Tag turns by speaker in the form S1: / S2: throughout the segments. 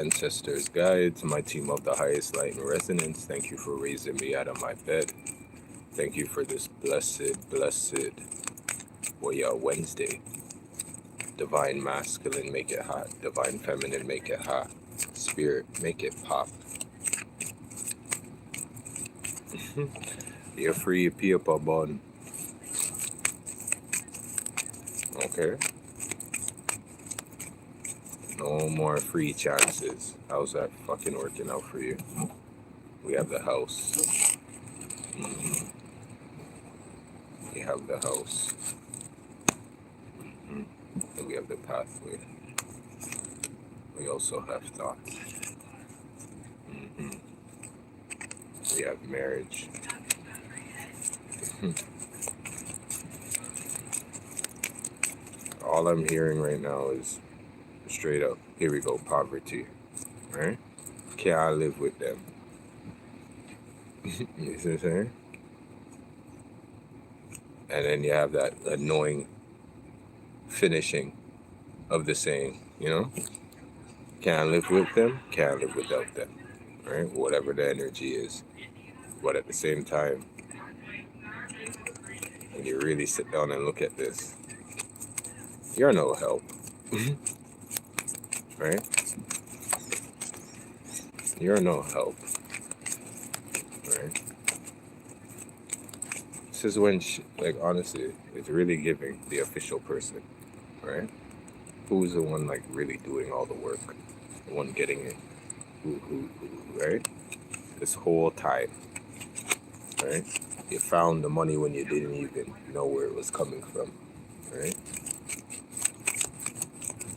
S1: Ancestors, guides, my team of the highest light and resonance, thank you for raising me out of my bed. Thank you for this blessed Wednesday. Divine masculine, make it hot. Divine feminine, make it hot. Spirit, make it pop. You're free people bun. Okay. No more free chances. How's that fucking working out for you? We have the house. We have the house. And we have the pathway. We also have thoughts. We have marriage. All I'm hearing right now is straight up, here we go, poverty. Right? Can't live with them. You see what I'm saying? And then you have that annoying finishing of the saying, can't live with them, can't live without them, right? Whatever the energy is. But at the same time, when you really sit down and look at this, you're no help, right? You're no help, right? This is when, honestly, it's really giving the official person, right? Who's the one, really doing all the work? The one getting it? Who, right? This whole time, right? You found the money when you didn't even know where it was coming from, right?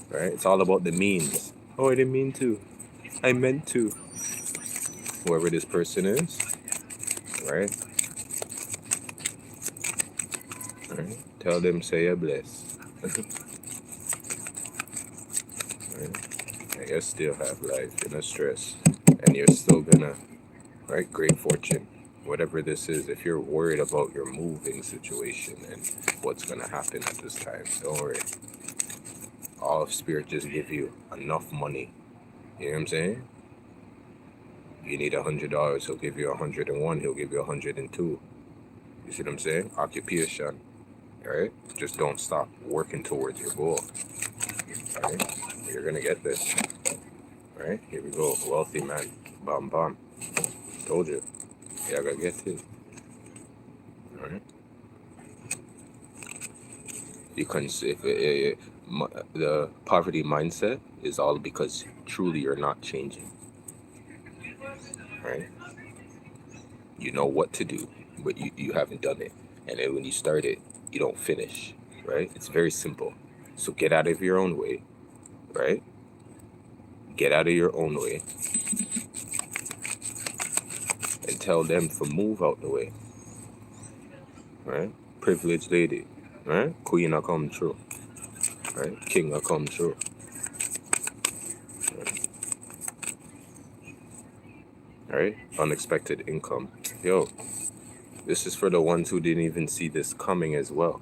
S1: Right? It's all about the means. Oh, I didn't mean to. I meant to. Whoever this person is, right? Right? Tell them, say you're blessed. Right? And you still have life, you're not stressed. And you're still gonna, right? Great fortune. Whatever this is, if you're worried about your moving situation and what's gonna happen at this time, don't worry. All of Spirit just give you enough money. You know what I'm saying? You need $100, he'll give you 101, he'll give you 102. You see what I'm saying? Occupation. Right? Just don't stop working towards your goal. Right? You're gonna get this. Right? Here we go. Wealthy man. Bam bam. Told you. Yeah, I gotta get it. Alright? You can see the poverty mindset is all because truly you're not changing. Right? You know what to do, but you haven't done it. And then when you start it, you don't finish. Right? It's very simple. So get out of your own way. Right? Get out of your own way. And tell them to move out the way. Right? Privileged lady. Right? Queen will come true. Right? King will come true. Right? Unexpected income. Yo, this is for the ones who didn't even see this coming as well.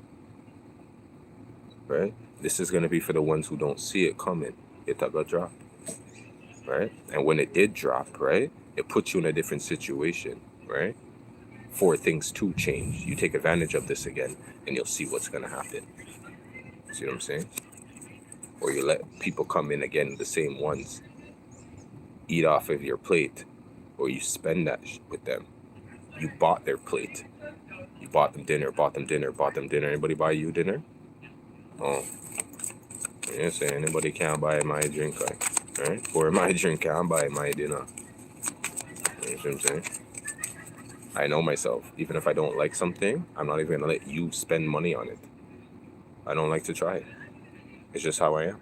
S1: Right? This is going to be for the ones who don't see it coming. It got drop. Right? And when it did drop, right? It puts you in a different situation. Right? For things to change. You take advantage of this again and you'll see what's going to happen. See what I'm saying? Or you let people come in again, the same ones, eat off of your plate, or you spend that with them. You bought their plate. You bought them dinner. Anybody buy you dinner? Oh. You know saying? Anybody can't buy my drink, right? Or my drink can't buy my dinner. You know what I'm saying? I know myself. Even if I don't like something, I'm not even going to let you spend money on it. I don't like to try it. It's just how I am.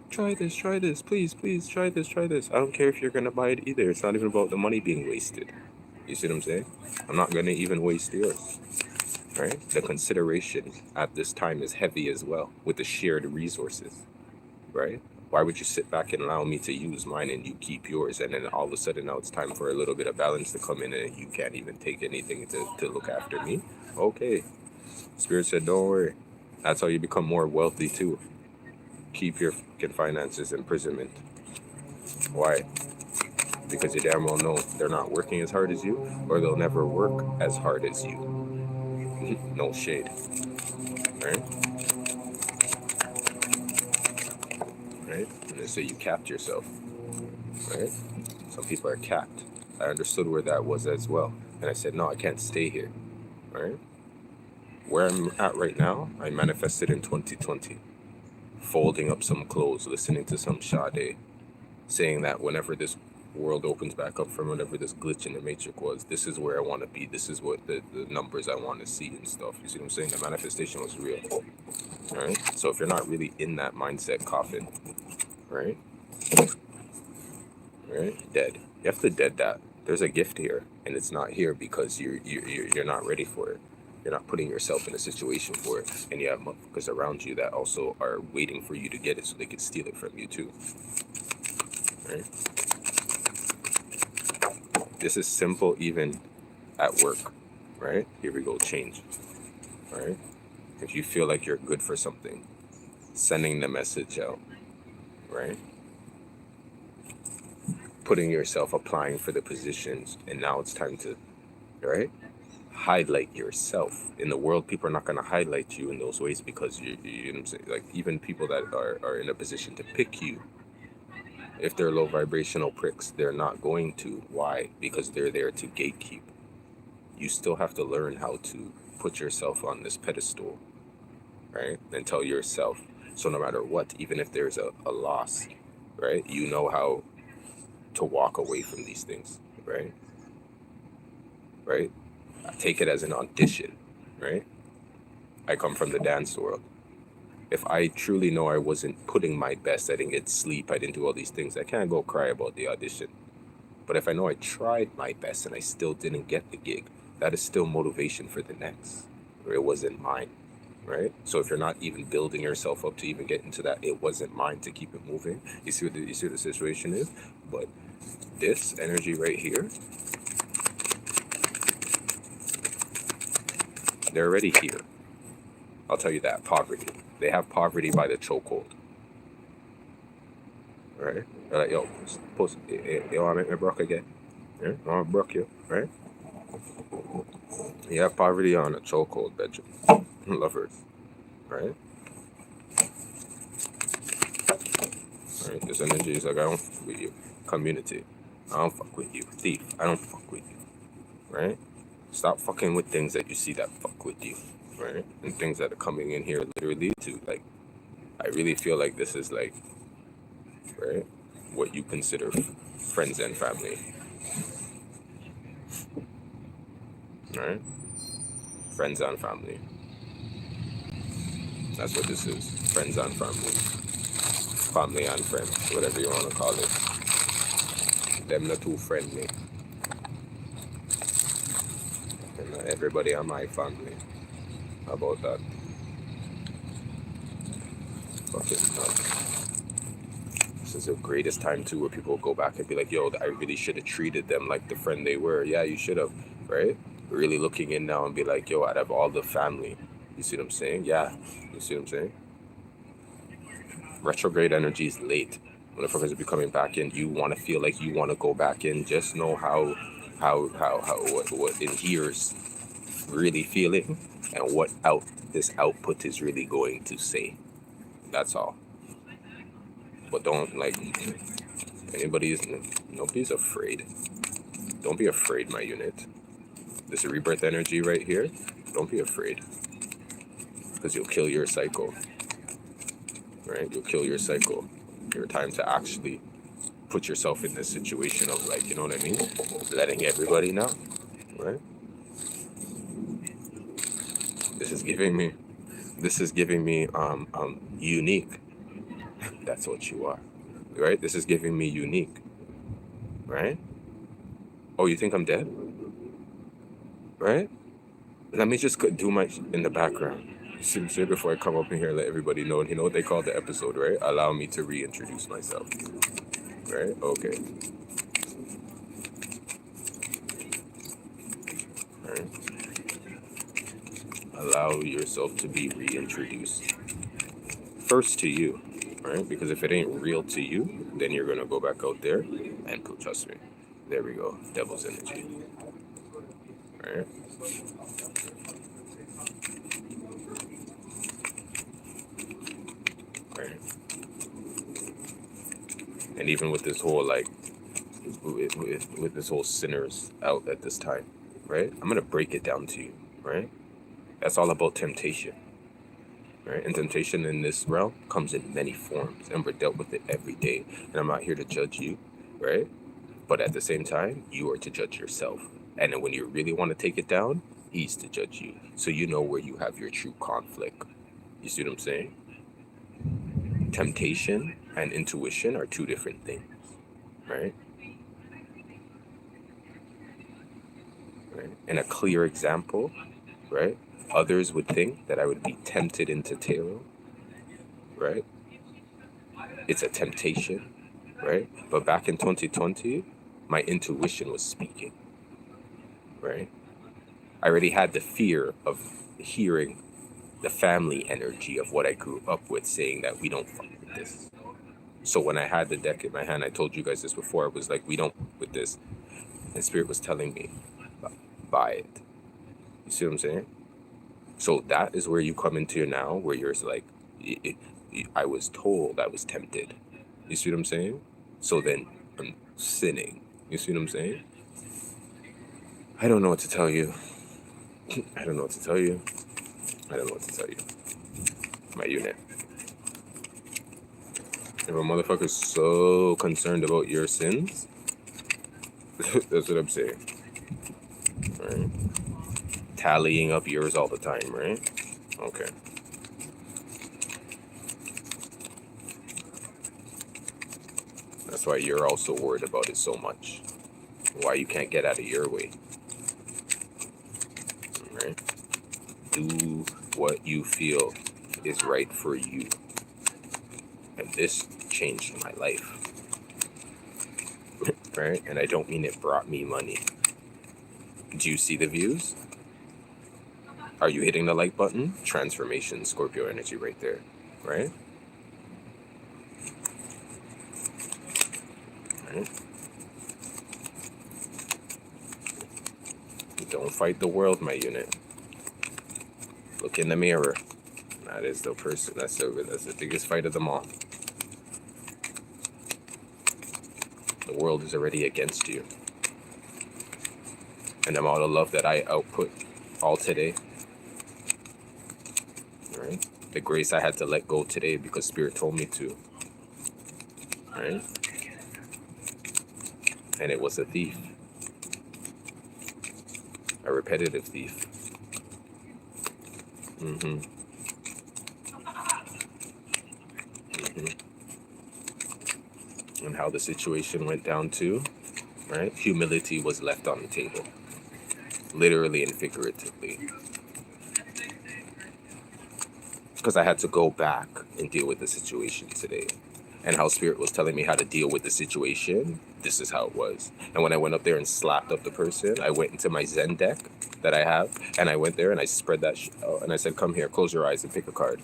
S1: Try this, please, try this. I don't care if you're going to buy it either. It's not even about the money being wasted. You see what I'm saying? I'm not going to even waste yours. Right? The consideration at this time is heavy as well with the shared resources. Right? Why would you sit back and allow me to use mine and you keep yours, and then all of a sudden now it's time for a little bit of balance to come in and you can't even take anything to look after me? Okay. Spirit said, don't worry. That's how you become more wealthy too. Keep your finances imprisonment. Why? Because you damn well know they're not working as hard as you, or they'll never work as hard as you. No shade, right? Right? And they say you capped yourself, right? Some people are capped. I understood where that was as well. And I said, no, I can't stay here, right? Where I'm at right now, I manifested in 2020. Folding up some clothes, listening to some Sade, saying that whenever this world opens back up from whatever this glitch in the matrix was, this is where I want to be. This is what the numbers I want to see and stuff. You see what I'm saying? The manifestation was real. Right? So if you're not really in that mindset coffin, right? Right? Dead. You have to dead that. There's a gift here, and it's not here because you're not ready for it. You're not putting yourself in a situation for it, and you have motherfuckers around you that also are waiting for you to get it so they can steal it from you too. Right? This is simple even at work, right? Here we go, change, right? If you feel like you're good for something, sending the message out, right? Putting yourself, applying for the positions, and now it's time to, right? Highlight yourself. In the world, people are not going to highlight you in those ways because you know what I'm saying? Like even people that are in a position to pick you, if they're low vibrational pricks, they're not going to. Why? Because they're there to gatekeep. You still have to learn how to put yourself on this pedestal, right? And tell yourself, so no matter what, even if there's a loss, right? You know how to walk away from these things, right? Right? Take it as an audition, right? I come from the dance world. If I truly know I wasn't putting my best, I didn't get sleep, I didn't do all these things, I can't go cry about the audition. But if I know I tried my best and I still didn't get the gig, that is still motivation for the next. Or it wasn't mine, right? So if you're not even building yourself up to even get into that, it wasn't mine to keep it moving. You see what the situation is? But this energy right here, they're already here. I'll tell you that, poverty. They have poverty by the chokehold. Right? They're like, yo, post, you want to make me broke again? Yeah? I want to broke you, right? You have poverty on a chokehold, bedroom. Lovers, right? Right? This energy is like, I don't fuck with you. Community. I don't fuck with you. Thief. I don't fuck with you. Right? Stop fucking with things that you see that fuck with you. Right? And things that are coming in here literally to, like, I really feel like this is like, right, what you consider friends and family. Right? Friends and family. That's what this is. Friends and family. Family and friends. Whatever you want to call it. Them not too friendly. And everybody are my family. How about that? Fucking this is the greatest time too where people go back and be like, yo, I really should have treated them like the friend they were. Yeah, you should have, right? Really looking in now and be like, yo, out of all the family, you see what I'm saying? Yeah, you see what I'm saying? Retrograde energy is late. Motherfuckers will be coming back in. You want to feel like you want to go back in. Just know how what in here's really feeling and what this output is really going to say. That's all. But don't, like, nobody's afraid. Don't be afraid, my unit. This rebirth energy right here, don't be afraid. Because you'll kill your cycle. Right? You'll kill your cycle. Your time to actually put yourself in this situation of, like, you know what I mean? Letting everybody know. Right? This is giving me unique. That's what you are. Right? This is giving me unique. Right? Oh, you think I'm dead? Right? Let me just do my in the background. Say before I come up in here and let everybody know. And you know what they call the episode, right? Allow me to reintroduce myself. Right? Okay. Right? Allow yourself to be reintroduced. First to you. right? Because if it ain't real to you, then you're gonna go back out there and trust me. There we go, devil's energy, right? Right. And even with this whole like, with this whole sinners out at this time, right? I'm gonna break it down to you, right? That's all about temptation, right? And temptation in this realm comes in many forms, and we're dealt with it every day. And I'm not here to judge you, right? But at the same time, you are to judge yourself. And then when you really want to take it down, he's to judge you. So you know where you have your true conflict. You see what I'm saying? Temptation and intuition are two different things, right? Right? And a clear example, right? Others would think that I would be tempted into tarot, right? It's a temptation, right? But back in 2020, my intuition was speaking, right? I already had the fear of hearing the family energy of what I grew up with saying that we don't fuck with this. So when I had the deck in my hand, I told you guys this before, it was like, we don't fuck with this. And Spirit was telling me, buy it. You see what I'm saying? So that is where you come into now, where you're like, I was told, I was tempted. You see what I'm saying? So then I'm sinning. You see what I'm saying? I don't know what to tell you. I don't know what to tell you. I don't know what to tell you. My unit. If a motherfucker's so concerned about your sins, that's what I'm saying. Right? Tallying up yours all the time, right? Okay. That's why you're also worried about it so much. Why you can't get out of your way. Right? Do what you feel is right for you. And this changed my life. Right? And I don't mean it brought me money. Do you see the views? Are you hitting the like button? Transformation, Scorpio energy right there. Right? Right? Don't fight the world, my unit. Look in the mirror. That is the person. That's the biggest fight of them all. The world is already against you. And the amount of love that I output all today. Right? The grace I had to let go today because Spirit told me to. Right? And it was a thief. A repetitive thief. Mm-hmm. And how the situation went down too, right? Humility was left on the table. Literally and figuratively. Because I had to go back and deal with the situation today. And how Spirit was telling me how to deal with the situation, this is how it was. And when I went up there and slapped up the person, I went into my Zen deck that I have, and I went there and I spread that out, and I said, come here, close your eyes and pick a card.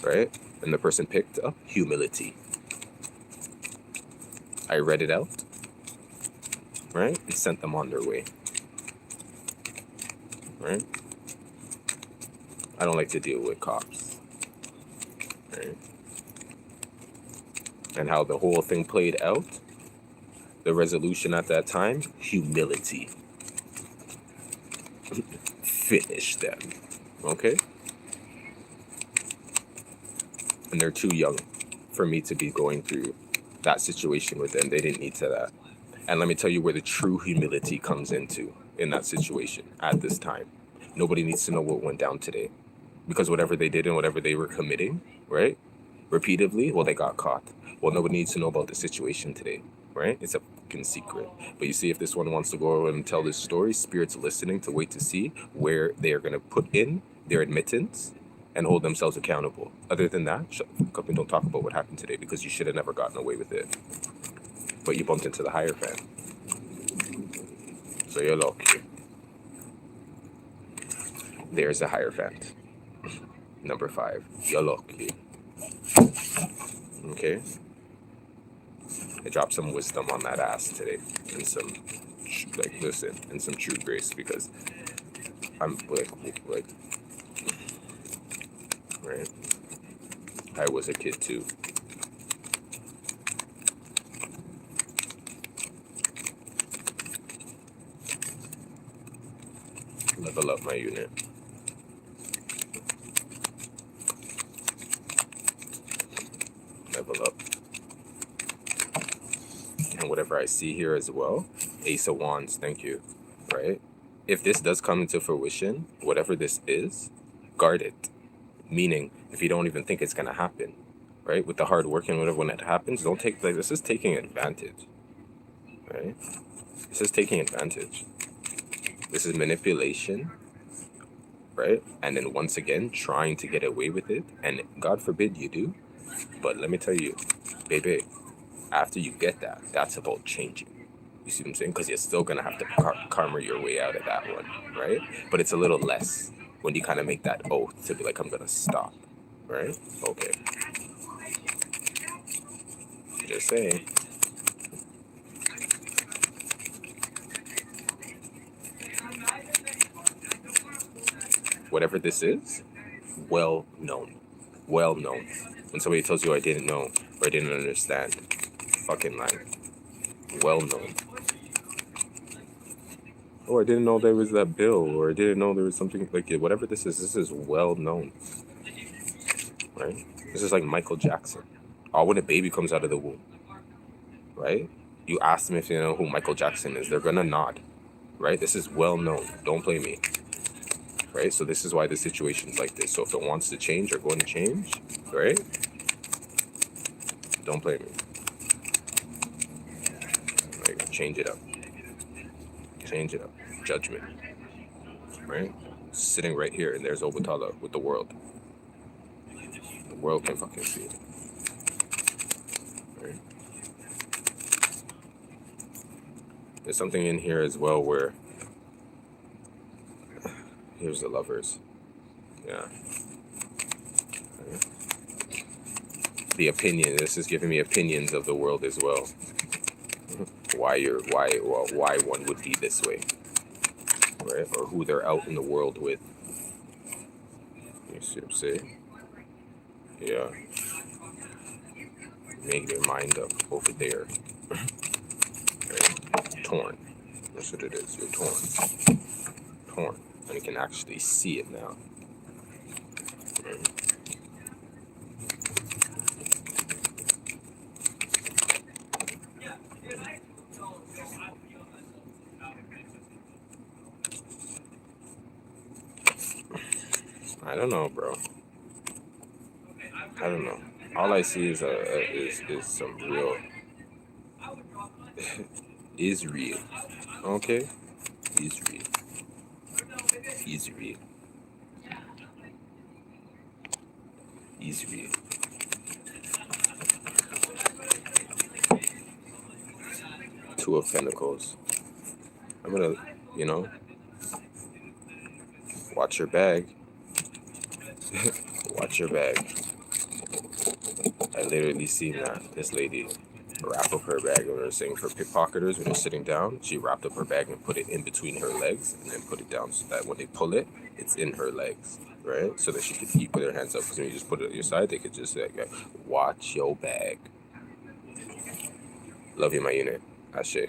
S1: Right? And the person picked up humility. I read it out, right? And sent them on their way. Right? I don't like to deal with cops. Right? And how the whole thing played out, the resolution at that time, humility. Finish them. Okay? And they're too young for me to be going through that situation with them. They didn't need to that. And let me tell you where the true humility comes into in that situation at this time. Nobody needs to know what went down today. Because whatever they did and whatever they were committing, right? Repeatedly, well, they got caught. Well, nobody needs to know about the situation today, right? It's a fucking secret. But you see, if this one wants to go and tell this story, Spirit's listening to wait to see where they are going to put in their admittance and hold themselves accountable. Other than that, shut the fuck up and don't talk about what happened today because you should have never gotten away with it. But you bumped into the Hierophant. So you're lucky. There's the Hierophant. Number 5. You're lucky. Okay? I dropped some wisdom on that ass today, and some, like, listen, and some true grace, because I'm like, right? I was a kid too. Level up my unit. Level up. And whatever I see here as well, Ace of Wands, thank you, right? If this does come into fruition, whatever this is, guard it. Meaning, if you don't even think it's going to happen, right? With the hard work and whatever, when it happens, don't take, like, this is taking advantage, right? This is taking advantage. This is manipulation, right? And then once again, trying to get away with it. And God forbid you do. But let me tell you, baby, after you get that, that's about changing. You see what I'm saying? Because you're still going to have to karma your way out of that one, right? But it's a little less when you kind of make that oath to be like, I'm going to stop, right? Okay. Just saying. Whatever this is, well known. Well known. When somebody tells you I didn't know or I didn't understand, fucking lying. Well known. Oh, I didn't know there was that bill, or I didn't know there was something, like, whatever this is well known, right? This is like Michael Jackson. Oh, when a baby comes out of the womb, right? You ask them if they know who Michael Jackson is, they're gonna nod, right? This is well known. Don't play me, right? So this is why the situation's like this. So if it wants to change or going to change, right? Don't play me. Like, change it up. Change it up. Judgment, right? Sitting right here, and there's Obatala with the world. The world can fucking see it. Right? There's something in here as well where here's the lovers. Yeah. Right. The opinion. This is giving me opinions of the world as well. Why one would be this way, right? Or who they're out in the world with. You see what I'm saying? Yeah. Make their mind up over there. Right? Torn. That's what it is. You're torn. Torn. And you can actually see it now. Right? I don't know, bro. I don't know. All I see is some real is real. Okay? Is real. Is real. Is real. Two of Pentacles. I'm gonna, watch your bag. Watch your bag. I literally seen that. This lady wrap up her bag when we were saying for pickpocketers, when they're sitting down, she wrapped up her bag and put it in between her legs and then put it down so that when they pull it, it's in her legs, right? So that she could eat with her hands up. Because when you just put it on your side, they could just say, watch your bag. Love you, my unit. Ashe.